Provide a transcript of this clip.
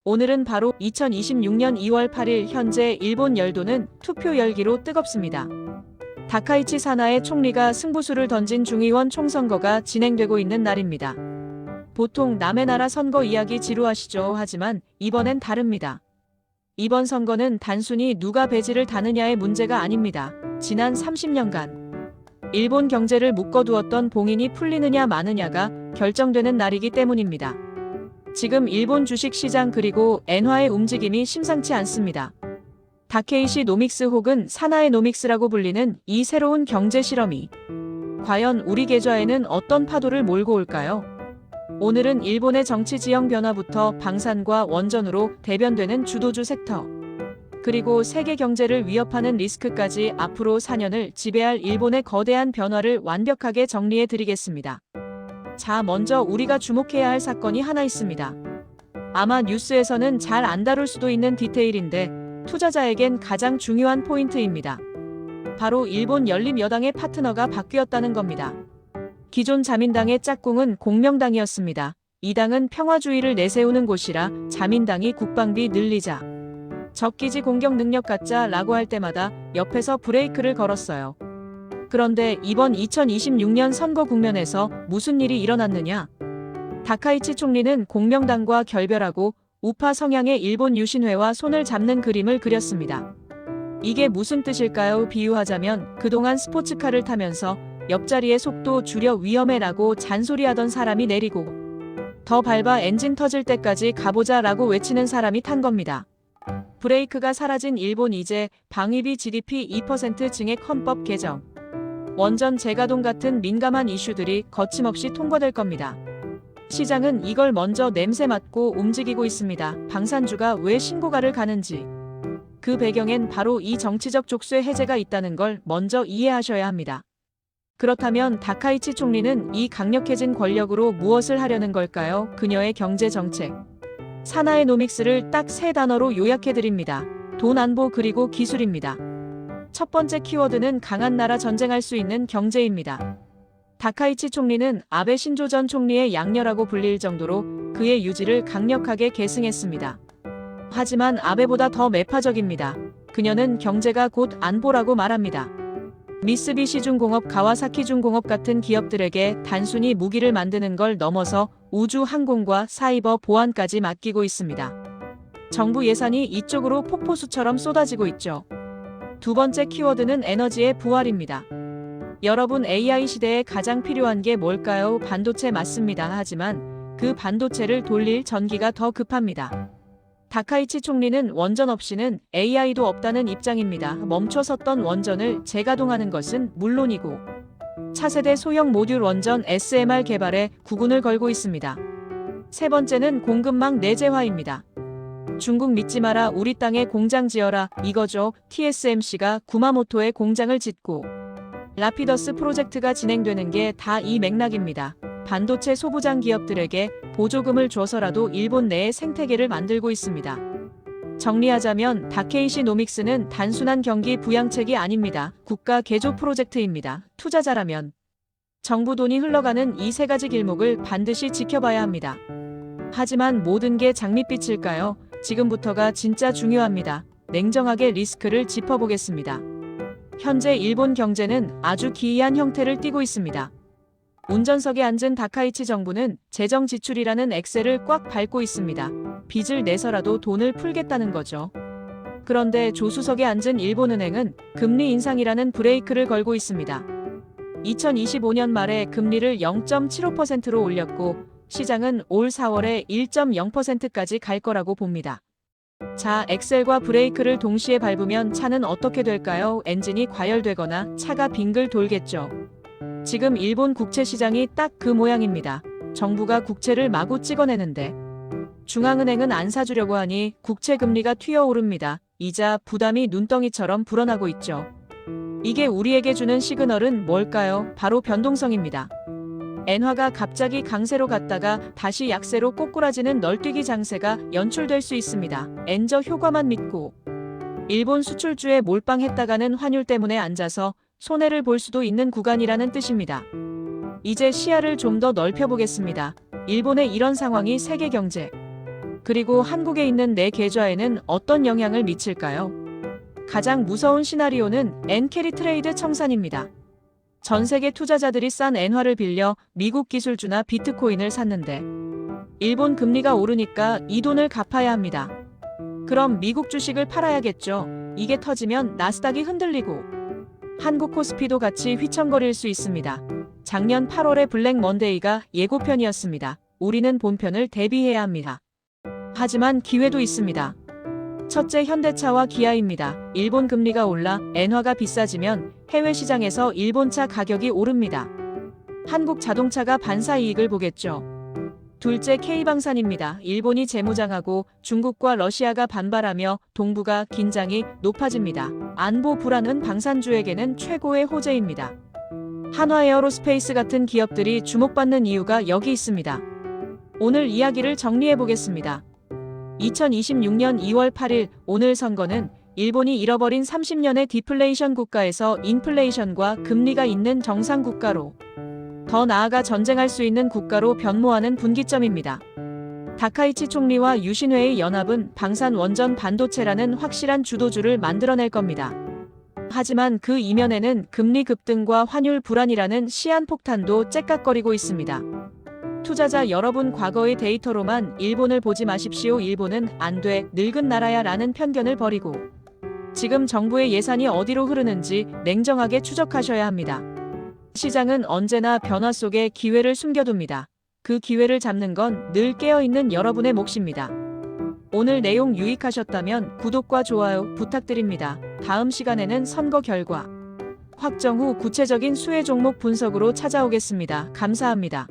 오늘은 바로 2026년 2월 8일 현재 일본 열도는 투표 열기로 뜨겁습니다. 다카이치 사나에 총리가 승부수를 던진 중의원 총선거가 진행되고 있는 날입니다. 보통 남의 나라 선거 이야기 지루하시죠? 하지만 이번엔 다릅니다. 이번 선거는 단순히 누가 배지를 다느냐의 문제가 아닙니다. 지난 30년간 일본 경제를 묶어두었던 봉인이 풀리느냐 마느냐가 결정되는 날이기 때문입니다. 지금 일본 주식시장 그리고 엔화의 움직임이 심상치 않습니다. 다케이시 노믹스 혹은 사나에 노믹스라고 불리는 이 새로운 경제 실험이 과연 우리 계좌에는 어떤 파도를 몰고 올까요? 오늘은 일본의 정치 지형 변화부터 방산과 원전으로 대변되는 주도주 섹터, 그리고 세계 경제를 위협하는 리스크까지 앞으로 4년을 지배할 일본의 거대한 변화를 완벽하게 정리해 드리겠습니다. 자, 먼저 우리가 주목해야 할 사건이 하나 있습니다. 아마 뉴스에서는 잘 안 다룰 수도 있는 디테일인데 투자자에겐 가장 중요한 포인트입니다. 바로 일본 열린여당의 파트너가 바뀌었다는 겁니다. 기존 자민당의 짝꿍은 공명당이었습니다. 이 당은 평화주의를 내세우는 곳이라 자민당이 국방비 늘리자, 적기지 공격 능력 갖자라고 할 때마다 옆에서 브레이크를 걸었어요. 그런데 이번 2026년 선거 국면에서 무슨 일이 일어났느냐? 다카이치 총리는 공명당과 결별하고 우파 성향의 일본 유신회와 손을 잡는 그림을 그렸습니다. 이게 무슨 뜻일까요? 비유하자면 그동안 스포츠카를 타면서 옆자리에 속도 줄여 위험해라고 잔소리하던 사람이 내리고 더 밟아 엔진 터질 때까지 가보자라고 외치는 사람이 탄 겁니다. 브레이크가 사라진 일본, 이제 방위비 GDP 2% 증액 헌법 개정, 원전 재가동 같은 민감한 이슈들이 거침없이 통과될 겁니다. 시장은 이걸 먼저 냄새 맡고 움직이고 있습니다. 방산주가 왜 신고가를 가는지, 그 배경엔 바로 이 정치적 족쇄 해제가 있다는 걸 먼저 이해하셔야 합니다. 그렇다면 다카이치 총리는 이 강력해진 권력으로 무엇을 하려는 걸까요? 그녀의 경제 정책, 사나에노믹스를 딱 세 단어로 요약해드립니다. 돈 안보 그리고 기술입니다. 첫 번째 키워드는 강한 나라 전쟁할 수 있는 경제입니다. 다카이치 총리는 아베 신조 전 총리의 양녀라고 불릴 정도로 그의 유지를 강력하게 계승했습니다. 하지만 아베보다 더 매파적입니다. 그녀는 경제가 곧 안보라고 말합니다. 미쓰비시 중공업, 가와사키 중공업 같은 기업들에게 단순히 무기를 만드는 걸 넘어서 우주 항공과 사이버 보안까지 맡기고 있습니다. 정부 예산이 이쪽으로 폭포수처럼 쏟아지고 있죠. 두 번째 키워드는 에너지의 부활입니다. 여러분, AI 시대에 가장 필요한 게 뭘까요? 반도체 맞습니다. 하지만 그 반도체를 돌릴 전기가 더 급합니다. 다카이치 총리는 원전 없이는 AI도 없다는 입장입니다. 멈춰섰던 원전을 재가동하는 것은 물론이고 차세대 소형 모듈 원전 SMR 개발에 국운을 걸고 있습니다. 세 번째는 공급망 내재화입니다. 중국 믿지 마라, 우리 땅에 공장 지어라 이거죠. TSMC가 구마모토에 공장을 짓고 라피더스 프로젝트가 진행되는 게 다 이 맥락입니다. 반도체 소부장 기업들에게 보조금을 줘서라도 일본 내에 생태계를 만들고 있습니다. 정리하자면 다케이시 노믹스는 단순한 경기 부양책이 아닙니다. 국가 개조 프로젝트입니다. 투자자라면 정부 돈이 흘러가는 이 세 가지 길목을 반드시 지켜봐야 합니다. 하지만 모든 게 장밋빛일까요? 지금부터가 진짜 중요합니다. 냉정하게 리스크를 짚어보겠습니다. 현재 일본 경제는 아주 기이한 형태를 띠고 있습니다. 운전석에 앉은 다카이치 정부는 재정 지출이라는 엑셀을 꽉 밟고 있습니다. 빚을 내서라도 돈을 풀겠다는 거죠. 그런데 조수석에 앉은 일본은행은 금리 인상이라는 브레이크를 걸고 있습니다. 2025년 말에 금리를 0.75%로 올렸고 시장은 올 4월에 1.0%까지 갈 거라고 봅니다. 자, 엑셀과 브레이크를 동시에 밟으면 차는 어떻게 될까요? 엔진이 과열되거나 차가 빙글 돌겠죠. 지금 일본 국채 시장이 딱 그 모양입니다. 정부가 국채를 마구 찍어내는데 중앙은행은 안 사주려고 하니 국채 금리가 튀어오릅니다. 이자 부담이 눈덩이처럼 불어나고 있죠. 이게 우리에게 주는 시그널은 뭘까요? 바로 변동성입니다. 엔화가 갑자기 강세로 갔다가 다시 약세로 꼬꾸라지는 널뛰기 장세가 연출될 수 있습니다. 엔저 효과만 믿고 일본 수출주에 몰빵했다가는 환율 때문에 앉아서 손해를 볼 수도 있는 구간이라는 뜻입니다. 이제 시야를 좀 더 넓혀보겠습니다. 일본의 이런 상황이 세계 경제, 그리고 한국에 있는 내 계좌에는 어떤 영향을 미칠까요? 가장 무서운 시나리오는 엔캐리 트레이드 청산입니다. 전 세계 투자자들이 싼 엔화를 빌려 미국 기술주나 비트코인을 샀는데 일본 금리가 오르니까 이 돈을 갚아야 합니다. 그럼 미국 주식을 팔아야겠죠. 이게 터지면 나스닥이 흔들리고 한국 코스피도 같이 휘청거릴 수 있습니다. 작년 8월의 블랙 먼데이가 예고편이었습니다. 우리는 본편을 대비해야 합니다. 하지만 기회도 있습니다. 첫째, 현대차와 기아입니다. 일본 금리가 올라 엔화가 비싸지면 해외 시장에서 일본차 가격이 오릅니다. 한국 자동차가 반사 이익을 보겠죠. 둘째, K방산입니다. 일본이 재무장하고 중국과 러시아가 반발하며 동북아 긴장이 높아집니다. 안보 불안은 방산주에게는 최고의 호재입니다. 한화에어로스페이스 같은 기업들이 주목받는 이유가 여기 있습니다. 오늘 이야기를 정리해 보겠습니다. 2026년 2월 8일 오늘 선거는 일본이 잃어버린 30년의 디플레이션 국가에서 인플레이션과 금리가 있는 정상 국가로 더 나아가 전쟁할 수 있는 국가로 변모하는 분기점입니다. 다카이치 총리와 유신회의 연합은 방산 원전 반도체라는 확실한 주도주를 만들어낼 겁니다. 하지만 그 이면에는 금리 급등과 환율 불안이라는 시한폭탄도 째깍거리고 있습니다. 투자자 여러분, 과거의 데이터로만 일본을 보지 마십시오. 일본은 안 돼, 늙은 나라야 라는 편견을 버리고 지금 정부의 예산이 어디로 흐르는지 냉정하게 추적하셔야 합니다. 시장은 언제나 변화 속에 기회를 숨겨둡니다. 그 기회를 잡는 건 늘 깨어있는 여러분의 몫입니다. 오늘 내용 유익하셨다면 구독과 좋아요 부탁드립니다. 다음 시간에는 선거 결과 확정 후 구체적인 수혜 종목 분석으로 찾아오겠습니다. 감사합니다.